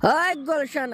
Hey Gulshan,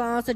5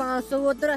500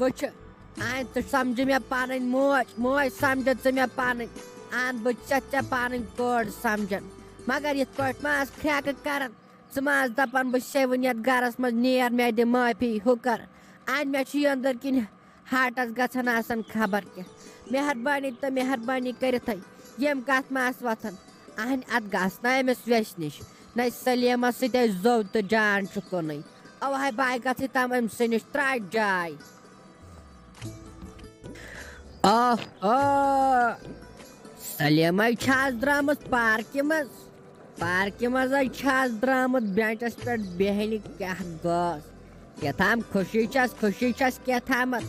وٕچھ ژٕ سمجھ مےٚ پنٕنۍ موج موج سمجھ ژٕ مےٚ پنٕنۍ بہٕ چھَس ژےٚ پنٕنۍ کورِ سمجھان مگر یِتھ پٲٹھۍ ما آس کھرٛٮ۪کہٕ کران ژٕ ما آس دپان بہٕ شیٚوٕنۍ یتھ گرس منٛز نیر مےٚ دِ معٲفی ہُہ کر مےٚ چھُ أنٛدٕرۍ کِنۍ ہاٹس گژھان آسان خبر کیٛاہ مہربٲنی تہٕ مہربٲنی کٔرِتھٕے ییٚمہِ کتھ ما آس وۄتھان اتھ گژھ نہٕ أمِس ویٚسہِ نِش نہ سلیمس سۭتۍ اَسہِ زوٚو تہٕ جان چھُ کُنُے اوہے بہٕ گژھٕے تام أمسٕے نِش ترٛاے جاے سلیمے چھِ آز درٛامٕژ پارکہِ منٛز حظ چھِ آز درٛامُت بینٛچس پٮ۪ٹھ بیٚہنہِ کیٛاہ گوس کیٛاہتام خوشی چھس کیٛاہتامَتھ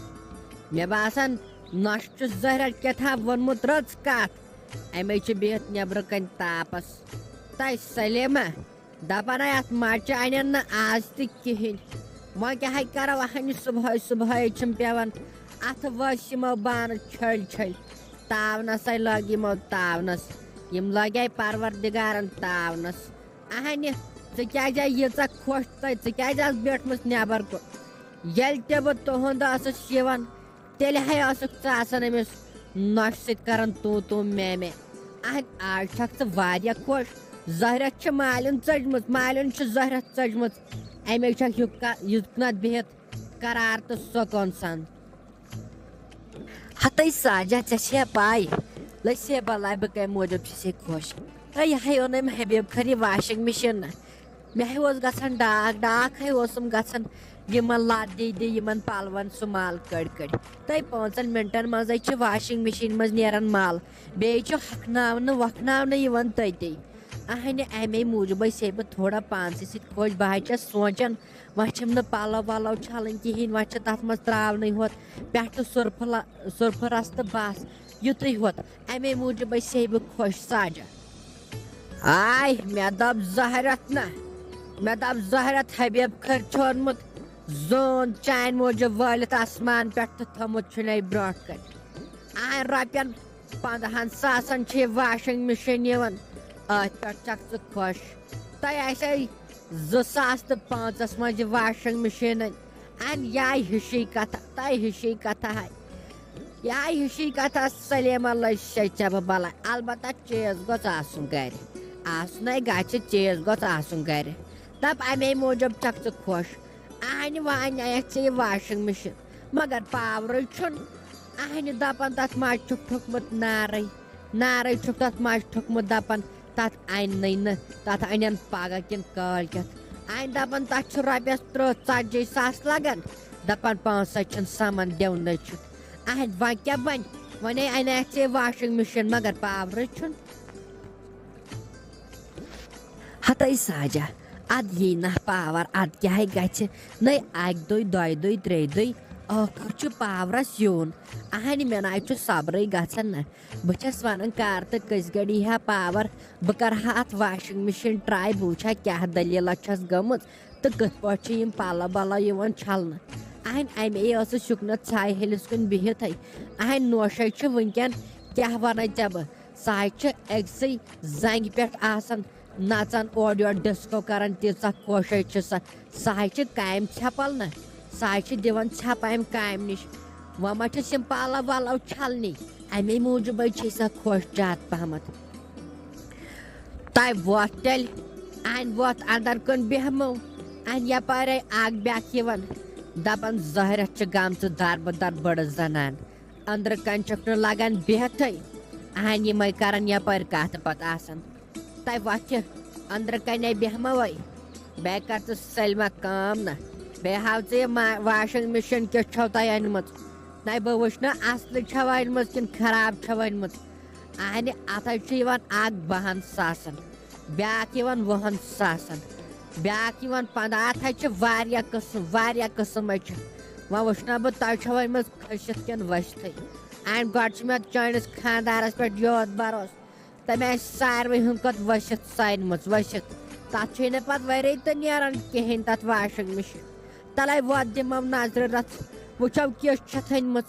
مےٚ باسان نۄش چھُ زہرا کیٛاہتام ووٚنمُت رٕژ کتھ اَمے چھِ بِہِتھ نیٚبرٕ کَنۍ تاپس تۄہہِ سلیما دپان اتھ مچہِ انن نہٕ آز تہِ کِہیٖنۍ وۄنۍ کیٛاہ کرو صبحٲے چھِم پیٚوان اتھٕ ؤسۍ یِمو بانہٕ چھٔلۍ تاونس لٲگۍ یِمو تاونس یِم لگے پروردِگارن تاونس ژٕ کیٛازِ ییٖژاہ خۄش ژٕ کیٛازِ آس بیٖٹھمٕژ نیبر کُن ییٚلہِ تہِ بہٕ تُہُنٛد ٲسٕس یِوان تیٚلہِ ٲسٕکھ ژٕ آسان أمِس نۄشہِ سۭتۍ کران توں مے آز چھکھ ژٕ واریاہ خۄش زہرت چھِ مالِن زہرت ژٔجمٕژ اَمے چھکھ یِتھ کٔنۍ بِہِتھ قرار تہٕ سکوٗن سان ہتٕے ساجا ژےٚ چھے پاے لٔسے بلاے بہٕ کمہِ موٗجوٗب چھسے خۄش یِہے اوٚن أمۍ حبیٖب خٲری واشنٛگ مِشیٖن نہ مےٚ اوس گژھان ڈاکھ اوسُم گژھان یِمن لد یِمن پلون سُہ مل کٔڑۍ 5 مِنٹن منٛزے چھِ واشنٛگ مِشیٖن منٛز نیران مل بیٚیہِ چھُ ہۄکھناونہٕ وۄکھناونہٕ یِوان تٔتی اَمے موٗجوٗب ہے بہٕ تھوڑا پانسٕے سۭتۍ خۄش بہٕ چھَس سونٛچان وۄنۍ چھِم نہٕ پلو ولو چھلٕنۍ کِہینۍ وۄنۍ چھِ تتھ منٛز تراونٕے ہوت پٮ۪ٹھٕ سُرفہٕ رس تہٕ بس یُتُے ہوت اَمے موٗجوٗب ہے بہٕ خۄش ساجا مےٚ دوٚپ زہرت حبیٖب خٲر چھُ اوٚنمُت زوٗن چانہِ موٗجوٗب وٲلِتھ آسمان پٮ۪ٹھ تہٕ تھوٚمُت چھُنَے برونٛٹھ کَنۍ رۄپین 15,000 چھِ یہِ واشنٛگ مِشیٖن یِوان أتھۍ پٮ۪ٹھ چھکھ ژٕ خۄش تۄہہِ آسے 2005 منٛز یہِ واشنٛگ مِشیٖن یاے ہِشی کتھا سلیما لٔج ژےٚ بہٕ بلاے البتہ چیٖز گوٚژھ آسُن گرِ آسُنے گژھِ چیٖز گوٚژھ آسُن گرِ دپ اَمے موٗجوٗب چھکھ ژٕ خۄش وۄنۍ اَنیٚکھ ژےٚ یہِ واشنٛگ مِشیٖن مگر پاورٕے چھُنہٕ دپان تتھ مچہِ چھُکھ ٹھوٚکمُت نارے چھُکھ تتھ مچہِ ٹھوٚکمُت دپان تتھ اَننٕے نہٕ تتھ اَنن پگہہ کِنہٕ کٲلکٮ۪تھ دپان تتھ چھُ رۄپیس 30-40 لگان دپان پونٛسے چھُنہٕ سمان دِونٕے چھُ وۄنۍ کیٛاہ بنہِ وۄنۍ اَنیٚکھ ژےٚ واشنٛگ مِشیٖن مگر پاورٕے چھُنہٕ ہتٕے ساجا ادٕ یی نہ پاور ادٕ کیٛاہ گژھِ نَے 1 دۄہ 2 دۄہ 3 دۄہ ٲخٕر چھُ پاورس یُن مےٚ نہ چھُ صبرٕے گژھان نہ بہٕ چھس ونان کر تہٕ کٔژِ گرِ یی ہا پاور بہٕ کرٕ ہا اتھ واشنٛگ مِشیٖن ٹراے بہٕ وٕچھِ ہا کیٛاہ دٔلیٖلا چھس گٔمٕژ تہٕ کِتھ پٲٹھۍ چھِ یِم پلو یِوان چھلنہٕ اَمے ٲسٕس شُکنت ژھاے ہیلِس کُن بِہِتھٕے نوشے چھُ وٕنکیٚن کیٛاہ ونے ژےٚ بہٕ سۄ چھِ أکسٕے زنٛگہِ پٮ۪ٹھ آسان نژان اورٕ یورٕ ڈِسکو کران تیٖژاہ خۄشے چھِ سۄ چھِ کامہِ ژھٮ۪پل نہ سۄ چھِ دِوان ژھٮ۪پہٕ امہِ کامہِ نِش وۄنۍ ما چھِس یِم پلو ولو چھلنی اَمے موٗجوٗبے چھے سۄ خۄش زیادٕ پہمتھ تۄہہِ ووت تیٚلہِ ووت انٛدر کُن بیٚہمو یپٲرے اکھ بیاکھ یِوان دپان زہرت چھِ گٔمژٕ دربٕدر بٔڑٕ زنان أنٛدرٕ کَنۍ چھُکھ نہٕ لگان بِہتھٕے یِمے کران یپٲرۍ کتھ پتہٕ آسان تۄہہِ وۄتھِ أنٛدرٕ کَنے بیٚہموے بیٚیہِ کر ژٕ سلمہ کٲم نہ بیٚیہِ ہاو ژٕ یہِ واشنٛگ مِشیٖن کِژھ چھو تۄہہِ أنمٕژ نَے بہٕ وٕچھِ نہ اصلٕچ چھو أنمٕژ کِنہٕ خراب چھو أنمٕژ اتھے چھُ یِوان اکھ 20,000 بیاکھ یِوان 20,000 بیاکھ یِوان 15 اتھے چھِ واریاہ قٕسمے چھِ وۄنۍ وٕچھ نا بہٕ تۄہہِ چھو أنمٕژ کھٔسِتھ کِنہٕ ؤسۍتھٕے گۄڈٕ چھُ مےٚ چٲنِس خانٛدارس پٮ۪ٹھ یوت بروسہٕ تٔمۍ آسہِ ساروٕے ہُنٛد کھۄتہٕ ؤسِتھ سٲنمٕژ تتھ چھُے نہٕ پتہٕ ؤری تہِ نیران کِہینۍ تتھ واشنٛگ مِشیٖن تلے وۄت دِمو نظرِ رژھ وٕچھو کِژھ چھَتھ أنمٕژ